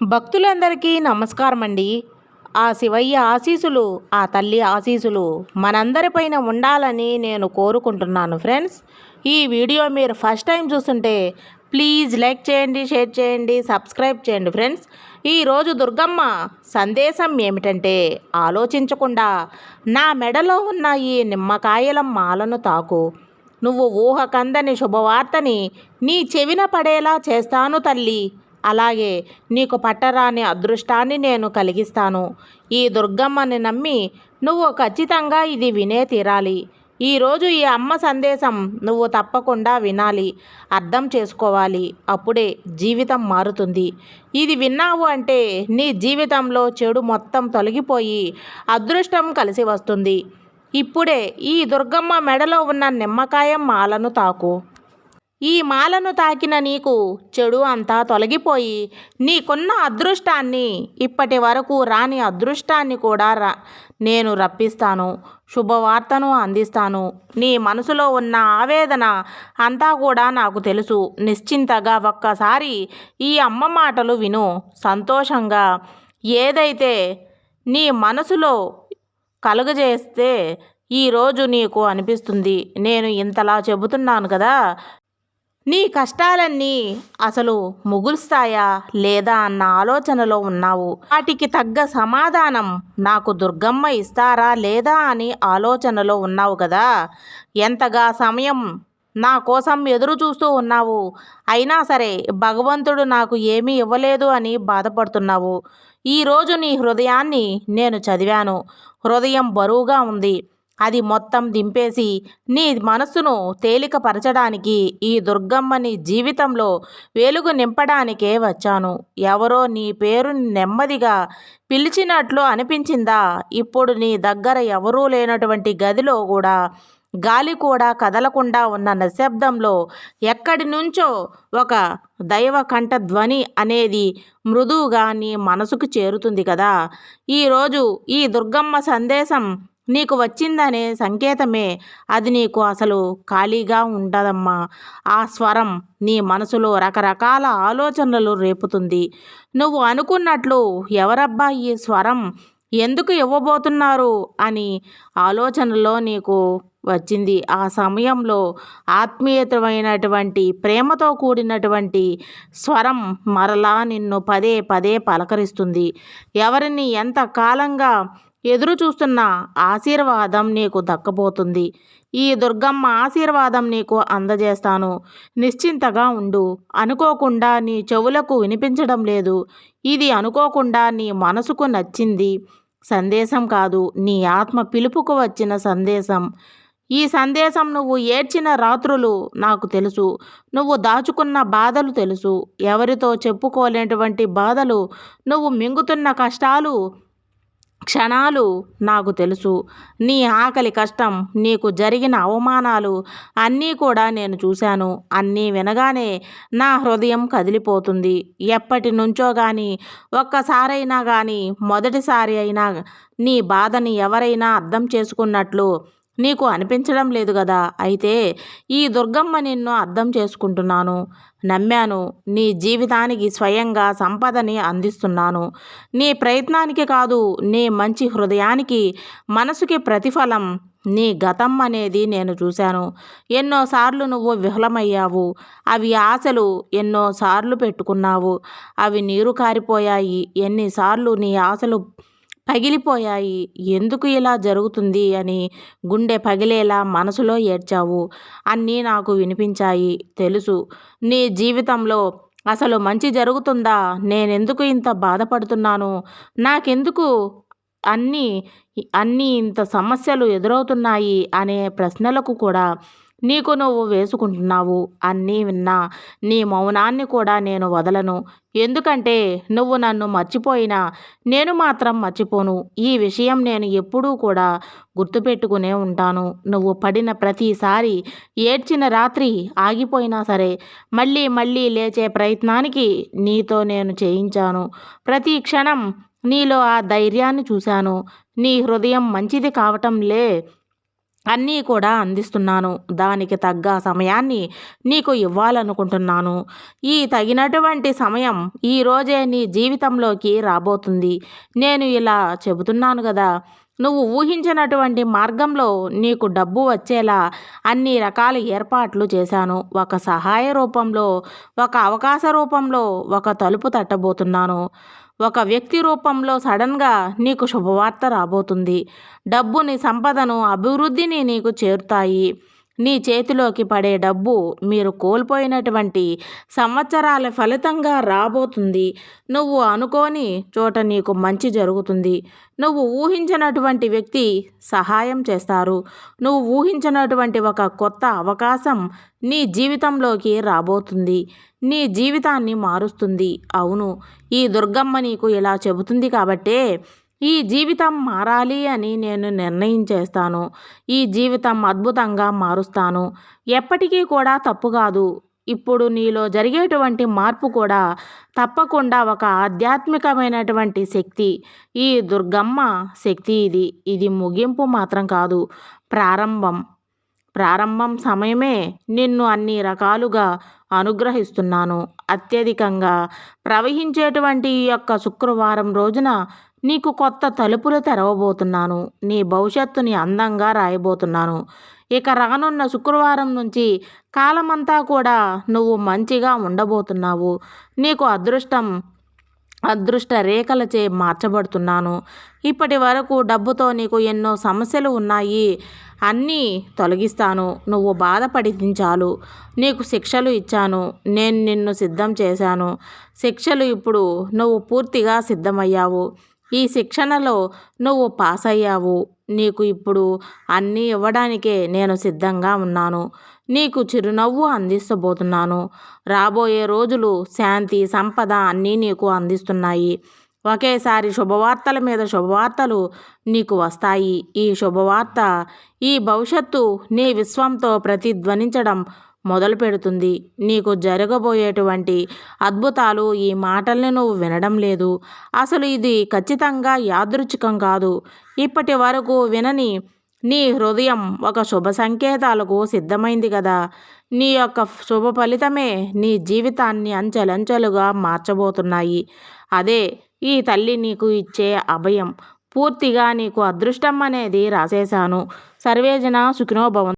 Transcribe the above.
భక్తులందరికీ నమస్కారం అండి. ఆ శివయ్య ఆశీసులు, ఆ తల్లి ఆశీసులు మనందరిపైన ఉండాలని నేను కోరుకుంటున్నాను ఫ్రెండ్స్. ఈ వీడియో మీరు ఫస్ట్ టైం చూస్తుంటే ప్లీజ్ లైక్ చేయండి, షేర్ చేయండి, సబ్స్క్రైబ్ చేయండి ఫ్రెండ్స్. ఈరోజు దుర్గమ్మ సందేశం ఏమిటంటే, ఆలోచించకుండా నా మెడలో ఉన్న ఈ నిమ్మకాయల మాలను తాకు. నువ్వు ఊహకందని శుభవార్తని నీ చెవిన పడేలా చేస్తాను తల్లి. అలాగే నీకు పట్టరాని అదృష్టాన్ని నేను కలిగిస్తాను. ఈ దుర్గమ్మని నమ్మి నువ్వు ఖచ్చితంగా ఇది వినే తీరాలి. ఈరోజు ఈ అమ్మ సందేశం నువ్వు తప్పకుండా వినాలి, అర్థం చేసుకోవాలి. అప్పుడే జీవితం మారుతుంది. ఇది విన్నావు అంటే నీ జీవితంలో చెడు మొత్తం తొలగిపోయి అదృష్టం కలిసి వస్తుంది. ఇప్పుడే ఈ దుర్గమ్మ మెడలో ఉన్న నిమ్మకాయ మాలను తాకు. ఈ మాలను తాకిన నీకు చెడు అంతా తొలగిపోయి నీకున్న అదృష్టాన్ని, ఇప్పటి వరకు రాని అదృష్టాన్ని కూడా నేను రప్పిస్తాను. శుభవార్తను అందిస్తాను. నీ మనసులో ఉన్న ఆవేదన అంతా కూడా నాకు తెలుసు. నిశ్చింతగా ఒక్కసారి ఈ అమ్మ మాటలు విను. సంతోషంగా ఏదైతే నీ మనసులో కలుగజేస్తే ఈరోజు నీకు అనిపిస్తుంది, నేను ఇంతలా చెబుతున్నాను కదా, నీ కష్టాలన్నీ అసలు ముగుస్తాయా లేదా అన్న ఆలోచనలో ఉన్నావు. వాటికి తగ్గ సమాధానం నాకు దుర్గమ్మ ఇస్తారా లేదా అని ఆలోచనలో ఉన్నావు కదా. ఎంతగా సమయం నా కోసం ఎదురు చూస్తూ ఉన్నావు. అయినా సరే భగవంతుడు నాకు ఏమీ ఇవ్వలేదు అని బాధపడుతున్నావు. ఈరోజు నీ హృదయాన్ని నేను చదివాను. హృదయం బరువుగా ఉంది. అది మొత్తం దింపేసి నీ మనస్సును తేలికపరచడానికి ఈ దుర్గమ్మని జీవితంలో వెలుగు నింపడానికే వచ్చాను. ఎవరో నీ పేరు నెమ్మదిగా పిలిచినట్లు అనిపించిందా? ఇప్పుడు నీ దగ్గర ఎవరూ లేనటువంటి గదిలో కూడా గాలి కూడా కదలకుండా ఉన్న నిశ్శబ్దంలో ఎక్కడి నుంచో ఒక దైవ కంఠధ్వని అనేది మృదువుగా నీ మనసుకు చేరుతుంది కదా. ఈరోజు ఈ దుర్గమ్మ సందేశం నీకు వచ్చిందనే సంకేతమే. అది నీకు అసలు ఖాళీగా ఉండదమ్మా. ఆ స్వరం నీ మనసులో రకరకాల ఆలోచనలు రేపుతుంది. నువ్వు అనుకున్నట్లు ఎవరబ్బా ఈ స్వరం ఎందుకు ఇవ్వబోతున్నారు అని ఆలోచనలో నీకు వచ్చింది. ఆ సమయంలో ఆత్మీయతమైనటువంటి ప్రేమతో కూడినటువంటి స్వరం మరలా నిన్ను పదే పదే పలకరిస్తుంది. ఎవరిని ఎంత కాలంగా ఎదురు చూస్తున్న ఆశీర్వాదం నీకు దక్కబోతుంది. ఈ దుర్గమ్మ ఆశీర్వాదం నీకు అందజేస్తాను. నిశ్చింతగా ఉండు. అనుకోకుండా నీ చెవులకు వినిపించడం లేదు. ఇది అనుకోకుండా నీ మనసుకు నచ్చింది సందేశం కాదు, నీ ఆత్మ పిలుపుకు వచ్చిన సందేశం. ఈ సందేశం నువ్వు ఏడ్చిన రాత్రులు నాకు తెలుసు. నువ్వు దాచుకున్న బాధలు తెలుసు. ఎవరితో చెప్పుకోలేనటువంటి బాధలు, నువ్వు మింగుతున్న కష్టాలు క్షణాలు నాకు తెలుసు. నీ ఆకలి కష్టం, నీకు జరిగిన అవమానాలు అన్నీ కూడా నేను చూశాను. అన్నీ వినగానే నా హృదయం కదిలిపోతుంది. ఎప్పటి నుంచో కానీ, ఒక్కసారైనా కానీ, మొదటిసారి అయినా నీ బాధని ఎవరైనా అర్థం చేసుకున్నట్లు నీకు అనిపించడం లేదు కదా. అయితే ఈ దుర్గమ్మ నిన్ను అర్థం చేసుకుంటున్నాను, నమ్మాను. నీ జీవితానికి స్వయంగా సంపదని అందిస్తున్నాను. నీ ప్రయత్నానికి కాదు, నీ మంచి హృదయానికి, మనసుకి ప్రతిఫలం నీ గతం అనేది నేను చూశాను. ఎన్నోసార్లు నువ్వు విఫలమయ్యావు. అవి ఆశలు ఎన్నోసార్లు పెట్టుకున్నావు. అవి నీరు కారిపోయాయి. ఎన్నిసార్లు నీ ఆశలు పగిలిపోయాయి. ఎందుకు ఇలా జరుగుతుంది అని గుండె పగిలేలా మనసులో ఏడ్చావు. అన్నీ నాకు వినిపించాయి. తెలుసు నీ జీవితంలో అసలు మంచి జరుగుతుందా, నేనెందుకు ఇంత బాధపడుతున్నాను, నాకెందుకు అన్నీ అన్నీ ఇంత సమస్యలు ఎదురవుతున్నాయి అనే ప్రశ్నలకు కూడా నీకు నువ్వు వేసుకుంటున్నావు. అన్నీ విన్నా నీ మౌనాన్ని కూడా నేను వదలను. ఎందుకంటే నువ్వు నన్ను మర్చిపోయినా నేను మాత్రం మర్చిపోను. ఈ విషయం నేను ఎప్పుడూ కూడా గుర్తుపెట్టుకునే ఉంటాను. నువ్వు పడిన ప్రతిసారి, ఏడ్చిన రాత్రి ఆగిపోయినా సరే మళ్ళీ మళ్ళీ లేచే ప్రయత్నానికి నీతో నేను చేయించాను. ప్రతి క్షణం నీలో ఆ ధైర్యాన్ని చూశాను. నీ హృదయం మంచిది కావటంలే అన్నీ కూడా అందిస్తున్నాను. దానికి తగ్గ సమయాన్ని నీకు ఇవ్వాలనుకుంటున్నాను. ఈ తగినటువంటి సమయం ఈరోజే నీ జీవితంలోకి రాబోతుంది. నేను ఇలా చెబుతున్నాను గదా! నువ్వు ఊహించినటువంటి మార్గంలో నీకు డబ్బు వచ్చేలా అన్ని రకాల ఏర్పాట్లు చేశాను. ఒక సహాయ రూపంలో, ఒక అవకాశ రూపంలో, ఒక తలుపు తట్టబోతున్నాను. ఒక వ్యక్తి రూపంలో సడన్‌గా నీకు శుభవార్త రాబోతుంది. డబ్బుని, సంపదను, అభివృద్ధిని నీకు చేరుతాయి. నీ చేతిలోకి పడే డబ్బు మీరు కోల్పోయినటువంటి సంవత్సరాల ఫలితంగా రాబోతుంది. నువ్వు అనుకోని చోట నీకు మంచి జరుగుతుంది. నువ్వు ఊహించినటువంటి వ్యక్తి సహాయం చేస్తారు. నువ్వు ఊహించినటువంటి ఒక కొత్త అవకాశం నీ జీవితంలోకి రాబోతుంది. నీ జీవితాన్ని మారుస్తుంది. అవును, ఈ దుర్గమ్మ నీకు ఇలా చెబుతుంది కాబట్టే ఈ జీవితం మారాలి అని నేను నిర్ణయించేస్తాను. ఈ జీవితం అద్భుతంగా మారుస్తాను. ఎప్పటికీ కూడా తప్పు కాదు. ఇప్పుడు నీలో జరిగేటువంటి మార్పు కూడా తప్పకుండా ఒక ఆధ్యాత్మికమైనటువంటి శక్తి. ఈ దుర్గమ్మ శక్తి ఇది. ఇది ముగింపు మాత్రం కాదు, ప్రారంభం. ప్రారంభం సమయమే నిన్ను అన్ని రకాలుగా అనుగ్రహిస్తున్నాను. అత్యధికంగా ప్రవహించేటువంటి ఈ యొక్క శుక్రవారం రోజున నీకు కొత్త తలుపులు తెరవబోతున్నాను. నీ భవిష్యత్తుని అందంగా రాయబోతున్నాను. ఇక రానున్న శుక్రవారం నుంచి కాలమంతా కూడా నువ్వు మంచిగా ఉండబోతున్నావు. నీకు అదృష్ట రేఖలచే మార్చబడుతున్నాను. ఇప్పటి వరకు డబ్బుతో నీకు ఎన్నో సమస్యలు ఉన్నాయి. అన్నీ తొలగిస్తాను. నువ్వు బాధపడించాలు. నీకు శిక్షలు ఇచ్చాను. నేను నిన్ను సిద్ధం చేశాను. శిక్షలు ఇప్పుడు నువ్వు పూర్తిగా సిద్ధమయ్యావు. ఈ శిక్షణలో నువ్వు పాస్ అయ్యావు. నీకు ఇప్పుడు అన్నీ ఇవ్వడానికే నేను సిద్ధంగా ఉన్నాను. నీకు చిరునవ్వు అందిస్తబోతున్నాను. రాబోయే రోజులు శాంతి, సంపద అన్నీ నీకు అందిస్తున్నాయి. ఒకేసారి శుభవార్తల మీద శుభవార్తలు నీకు వస్తాయి. ఈ శుభవార్త ఈ భవిష్యత్తు నీ విశ్వంతో ప్రతిధ్వనించడం మొదలు పెడుతుంది. నీకు జరగబోయేటువంటి అద్భుతాలు ఈ మాటల్ని నువ్వు వినడం లేదు. అసలు ఇది ఖచ్చితంగా యాదృచ్ఛికం కాదు. ఇప్పటి వరకు వినని నీ హృదయం ఒక శుభ సంకేతాలకు సిద్ధమైంది కదా! నీ యొక్క శుభ ఫలితమే నీ జీవితాన్ని అంచెలంచెలుగా మార్చబోతున్నాయి. అదే ఈ తల్లి నీకు ఇచ్చే అభయం. పూర్తిగా నీకు అదృష్టం అనేది రాసేశాను. సర్వేజన సుఖినో భవంతు.